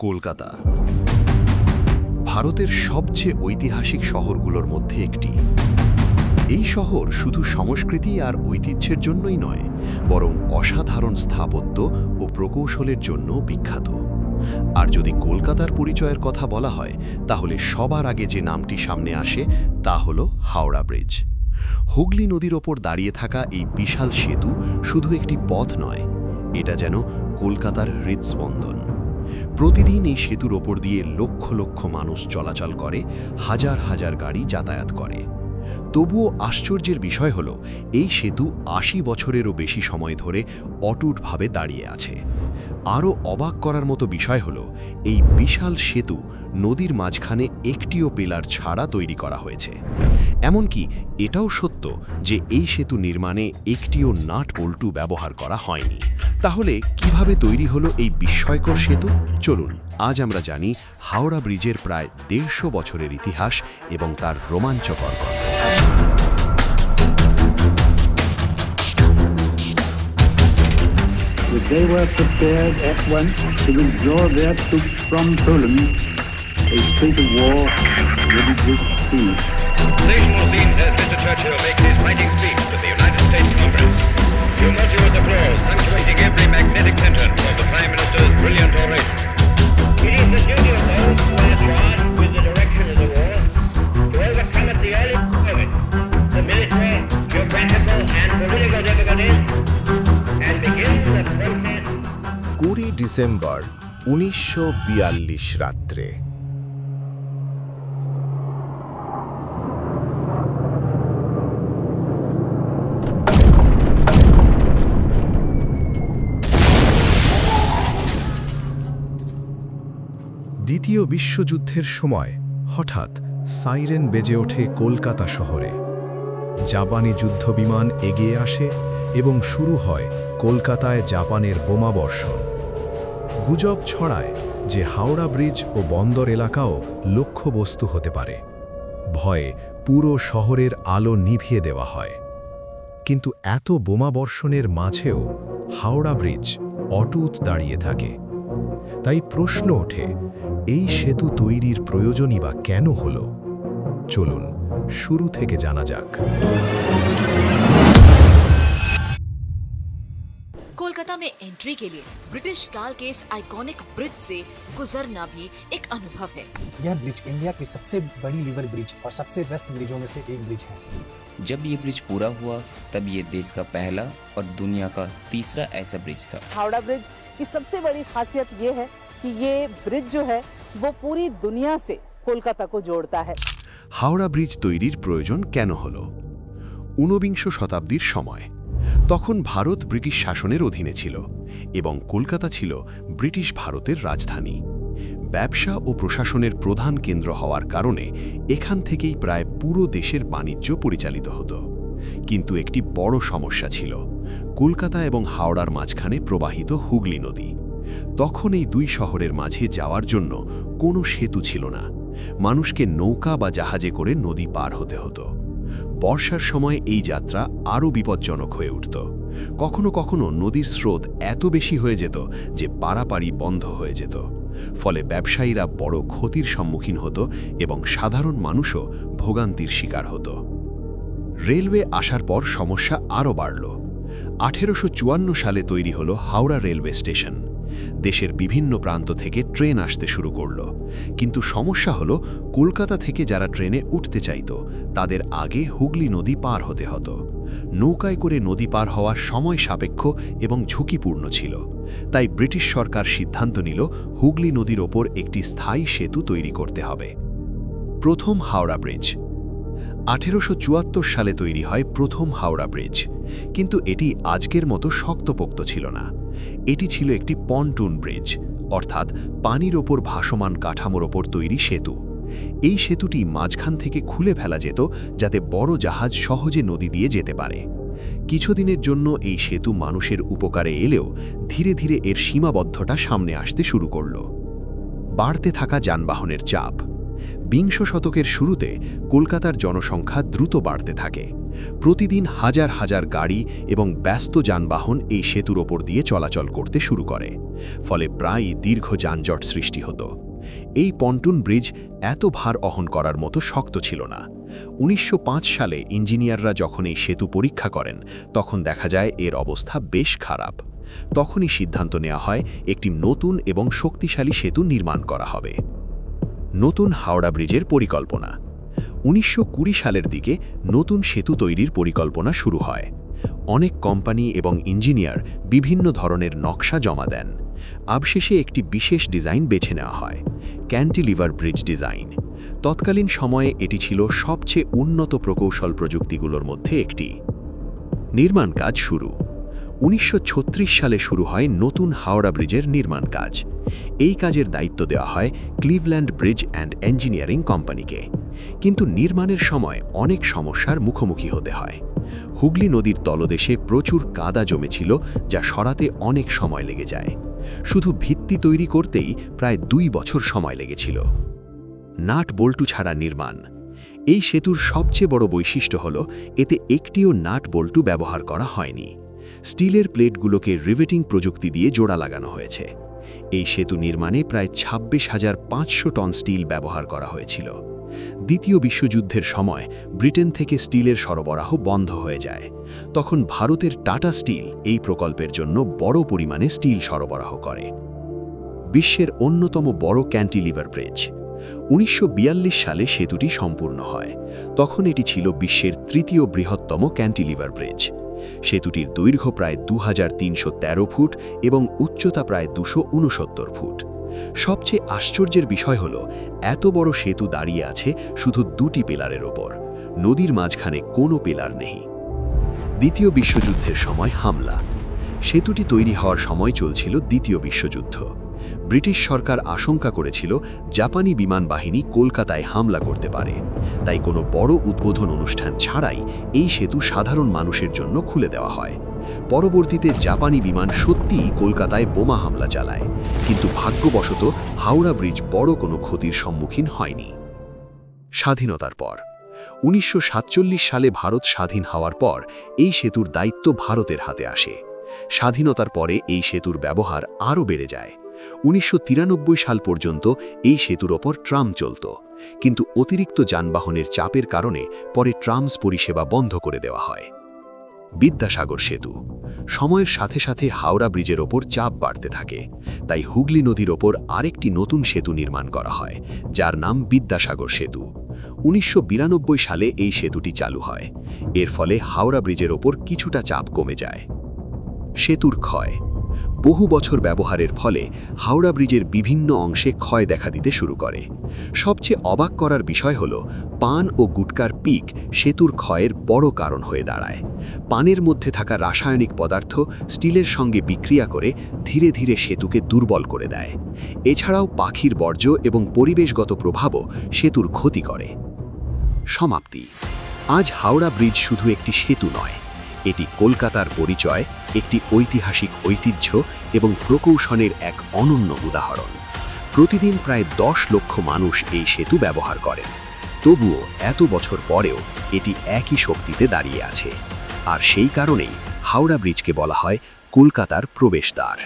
কলকাতা ভারতের সবচেয়ে ঐতিহাসিক শহরগুলোর মধ্যে একটি। এই শহর শুধু সংস্কৃতি আর ঐতিহ্যের জন্যই নয়, বরং অসাধারণ স্থাপত্য ও প্রকৌশলের জন্য বিখ্যাত। আর যদি কলকাতার পরিচয়ের কথা বলা হয়, তাহলে সবার আগে যে নামটি সামনে আসে তা হল হাওড়া ব্রিজ। হুগলি নদীর ওপর দাঁড়িয়ে থাকা এই বিশাল সেতু শুধু একটি পথ নয়, এটা যেন কলকাতার হৃদস্পন্দন। প্রতিদিন এই সেতুর ওপর দিয়ে লক্ষ লক্ষ মানুষ চলাচল করে, হাজার হাজার গাড়ি যাতায়াত করে। তবুও আশ্চর্যের বিষয় হল, এই সেতু ৮০ বছরেরও বেশি সময় ধরে অটুটভাবে দাঁড়িয়ে আছে। আরও অবাক করার মতো বিষয় হল, এই বিশাল সেতু নদীর মাঝখানে একটিও পিলার ছাড়া তৈরি করা হয়েছে। এমনকি এটাও সত্য যে এই সেতু নির্মাণে একটিও নাট বল্টু ব্যবহার করা হয়নি। তাহলে কিভাবে তৈরি হলো এই বিস্ময়কর সেতু? চলুন আজ আমরা জানি হাওড়া ব্রিজের প্রায় ১৫০ বছরের ইতিহাস এবং তার রোমাঞ্চকর গল্প। They were prepared at once to withdraw their troops from Poland. A state of war would exist soon. Sensational scenes as Mr. Churchill makes his fighting speech to the United States Congress. Tumultuous applause punctuating every magnetic sentence of the Prime Minister's brilliant oration. It is the duty of those who are charged with the direction of the war to overcome at the early moment the military, geographical and political difficulties and begin the process. ২০ December ১৯৪২ রাত্রে দ্বিতীয় বিশ্বযুদ্ধের সময় হঠাৎ siren বেজে ওঠে কলকাতা শহরে। জাপানি যুদ্ধবিমান এগিয়ে আসে এবং শুরু হয় কলকাতায় জাপানের বোমাবর্ষণ। গুজব ছড়ায় যে হাওড়া ব্রিজ ও বন্দর এলাকাও লক্ষ্যবস্তু হতে পারে। ভয়ে পুরো শহরের আলো নিভিয়ে দেওয়া হয়। কিন্তু এত বোমাবর্ষণের মাঝেও হাওড়া ব্রিজ অটুট দাঁড়িয়ে থাকে। তাই প্রশ্ন ওঠে, এই সেতু তৈরির প্রয়োজনই বা কেন হলো? চলুন শুরু থেকে জানা যাক। कोलकाता में एंट्री के लिए ब्रिटिश काल के इस आइकॉनिक ब्रिज से गुजरना भी एक अनुभव है। यह ब्रिज इंडिया की सबसे बड़ी लीवर ब्रिज और सबसे व्यस्त ब्रिजों में से एक ब्रिज है। जब ये ब्रिज पूरा हुआ तब ये देश का पहला और दुनिया का तीसरा ऐसा ब्रिज था। हावड़ा ब्रिज की सबसे बड़ी खासियत ये है कि ये ब्रिज जो है वो पूरी दुनिया से कोलकाता को जोड़ता है। হাওড়া ব্রিজ তৈরির প্রয়োজন কেন হলো? ঊনবিংশ শতাব্দীর সময়। তখন ভারত ব্রিটিশ শাসনের অধীনে ছিল এবং কলকাতা ছিল ব্রিটিশ ভারতের রাজধানী। ব্যবসা ও প্রশাসনের প্রধান কেন্দ্র হওয়ার কারণে এখান থেকেই প্রায় পুরো দেশের বাণিজ্য পরিচালিত হতো। কিন্তু একটি বড় সমস্যা ছিল, কলকাতা এবং হাওড়ার মাঝখানে প্রবাহিত হুগলি নদী। তখন এই দুই শহরের মাঝে যাওয়ার জন্য কোনো সেতু ছিল না। মানুষকে নৌকা বা জাহাজে করে নদী পার হতে হতো। বর্ষার সময় এই যাত্রা আরও বিপজ্জনক হয়ে উঠত। কখনো কখনো নদীর স্রোত এত বেশি হয়ে যেত যে পারাপারি বন্ধ হয়ে যেত। ফলে ব্যবসায়ীরা বড় ক্ষতির সম্মুখীন হতো এবং সাধারণ মানুষও ভোগান্তির শিকার হতো। রেলওয়ে আসার পর সমস্যা আরও বাড়ল। ১৮৫৪ সালে তৈরি হলো হাওড়া রেলওয়ে স্টেশন। দেশের বিভিন্ন প্রান্ত থেকে ট্রেন আসতে শুরু করল। কিন্তু সমস্যা হলো, কলকাতা থেকে যারা ট্রেনে উঠতে চাইত তাদের আগে হুগলি নদী পার হতে হতো। নৌকায় করে নদী পার হওয়ার সময় সাপেক্ষ এবং ঝুঁকিপূর্ণ ছিল। তাই ব্রিটিশ সরকার সিদ্ধান্ত নিল হুগলি নদীর ওপর একটি স্থায়ী সেতু তৈরি করতে হবে। প্রথম হাওড়া ব্রিজ ১৮৭৪ সালে তৈরি হয় প্রথম হাওড়া ব্রিজ। কিন্তু এটি আজকের মতো শক্তপোক্ত ছিল না। এটি ছিল একটি পন্টুন ব্রিজ, অর্থাৎ পানির ওপর ভাসমান কাঠামোর ওপর তৈরি সেতু। এই সেতুটি মাঝখান থেকে খুলে ফেলা যেত যাতে বড় জাহাজ সহজে নদী দিয়ে যেতে পারে। কিছুদিনের জন্য এই সেতু মানুষের উপকারে এলেও ধীরে ধীরে এর সীমাবদ্ধতা সামনে আসতে শুরু করল। বাড়তে থাকা যানবাহনের চাপ, বিংশ শতকের শুরুতে কলকাতার জনসংখ্যা দ্রুত বাড়তে থাকে। প্রতিদিন হাজার হাজার গাড়ি এবং ব্যস্ত যানবাহন এই সেতুর ওপর দিয়ে চলাচল করতে শুরু করে, ফলে প্রায়ই দীর্ঘ যানজট সৃষ্টি হতো। এই পন্টুন ব্রিজ এত ভার বহন করার মতো শক্ত ছিল না। 1905 সালে ইঞ্জিনিয়াররা যখন এই সেতু পরীক্ষা করেন, তখন দেখা যায় এর অবস্থা বেশ খারাপ। তখনই সিদ্ধান্ত নেওয়া হয় একটি নতুন এবং শক্তিশালী সেতু নির্মাণ করা হবে। নতুন হাওড়া ব্রিজের পরিকল্পনা। 1920 সালের দিকে নতুন সেতু তৈরির পরিকল্পনা শুরু হয়। অনেক কোম্পানি এবং ইঞ্জিনিয়ার বিভিন্ন ধরনের নকশা জমা দেন। অবশেষে একটি বিশেষ ডিজাইন বেছে নেওয়া হয়, ক্যান্টিলিভার ব্রিজ ডিজাইন। তৎকালীন সময়ে এটি ছিল সবচেয়ে উন্নত প্রকৌশল প্রযুক্তিগুলোর মধ্যে একটি। নির্মাণ কাজ শুরু। 1936 সালে শুরু হয় নতুন হাওড়া ব্রিজের নির্মাণ কাজ। এই কাজের দায়িত্ব দেওয়া হয় ক্লিভল্যান্ড ব্রিজ অ্যান্ড ইঞ্জিনিয়ারিং কোম্পানিকে। কিন্তু নির্মাণের সময় অনেক সমস্যার মুখোমুখি হতে হয়। হুগলি নদীর তলদেশে প্রচুর কাদা জমেছিল, যা সরাতে অনেক সময় লেগে যায়। শুধু ভিত্তি তৈরি করতেই প্রায় 2 বছর সময় লেগেছিল। নাট বল্টু ছাড়া নির্মাণ। এই সেতুর সবচেয়ে বড় বৈশিষ্ট্য হল এতে একটিও নাট বল্টু ব্যবহার করা হয়নি। স্টিলের প্লেটগুলোকে রিভেটিং প্রযুক্তি দিয়ে জোড়া লাগানো হয়েছে। এই সেতু নির্মাণে প্রায় 26,500 টন স্টিল ব্যবহার করা হয়েছিল। দ্বিতীয় বিশ্বযুদ্ধের সময় ব্রিটেন থেকে স্টিলের সরবরাহ বন্ধ হয়ে যায়। তখন ভারতের টাটা স্টিল এই প্রকল্পের জন্য বড় পরিমাণে স্টিল সরবরাহ করে। বিশ্বের অন্যতম বড় ক্যান্টিলিভার ব্রিজ। 1942 সালে সেতুটি সম্পূর্ণ হয়। তখন এটি ছিল বিশ্বের তৃতীয় বৃহত্তম ক্যান্টিলিভার ব্রিজ। সেতুটির দৈর্ঘ্য প্রায় 2313 ফুট এবং উচ্চতা প্রায় 269 ফুট। সবচেয়ে আশ্চর্যের বিষয় হল এত বড় সেতু দাঁড়িয়ে আছে শুধু 2টি পিলারের ওপর। নদীর মাঝখানে কোনো পিলার নেই। দ্বিতীয় বিশ্বযুদ্ধের সময় হামলা। সেতুটি তৈরি হওয়ার সময় চলছিল দ্বিতীয় বিশ্বযুদ্ধ। ব্রিটিশ সরকার আশঙ্কা করেছিল জাপানি বিমান বাহিনী কলকাতায় হামলা করতে পারে, তাই কোনো বড় উদ্বোধন অনুষ্ঠান ছাড়াই এই সেতু সাধারণ মানুষের জন্য খুলে দেওয়া হয়। পরবর্তীতে জাপানি বিমান সত্যিই কলকাতায় বোমা হামলা চালায়, কিন্তু ভাগ্যবশত হাওড়া ব্রিজ বড় কোনো ক্ষতির সম্মুখীন হয়নি। স্বাধীনতার পর 1947 সালে ভারত স্বাধীন হওয়ার পর এই সেতুর দায়িত্ব ভারতের হাতে আসে। স্বাধীনতার পরে এই সেতুর ব্যবহার আরও বেড়ে যায়। 1993 সাল পর্যন্ত এই সেতুর ওপর ট্রাম চলত, কিন্তু অতিরিক্ত যানবাহনের চাপের কারণে পরে ট্রামস পরিষেবা বন্ধ করে দেওয়া হয়। বিদ্যাসাগর সেতু। সময়ের সাথে সাথে হাওড়া ব্রিজের ওপর চাপ বাড়তে থাকে, তাই হুগলি নদীর ওপর আরেকটি নতুন সেতু নির্মাণ করা হয়, যার নাম বিদ্যাসাগর সেতু। 1992 সালে এই সেতুটি চালু হয়। এর ফলে হাওড়া ব্রিজের ওপর কিছুটা চাপ কমে যায়। সেতুর ক্ষয়। বহু বছর ব্যবহারের ফলে হাওড়া ব্রিজের বিভিন্ন অংশে ক্ষয় দেখা দিতে শুরু করে। সবচেয়ে অবাক করার বিষয় হল পান ও গুটকার পিক সেতুর ক্ষয়ের বড় কারণ হয়ে দাঁড়ায়। পানের মধ্যে থাকা রাসায়নিক পদার্থ স্টিলের সঙ্গে বিক্রিয়া করে ধীরে ধীরে সেতুকে দুর্বল করে দেয়। এছাড়াও পাখির বর্জ্য এবং পরিবেশগত প্রভাবও সেতুর ক্ষতি করে। সমাপ্তি। আজ হাওড়া ব্রিজ শুধু একটি সেতু নয়, এটি কলকাতার পরিচয়, একটি ঐতিহাসিক ঐতিহ্য এবং প্রকৌশলের এক অনন্য উদাহরণ। প্রতিদিন প্রায় 10 লক্ষ মানুষ এই সেতু ব্যবহার করেন। তবুও এত বছর পরেও এটি একই শক্তিতে দাঁড়িয়ে আছে। আর সেই কারণেই হাওড়া ব্রিজকে বলা হয় কলকাতার প্রবেশদ্বার।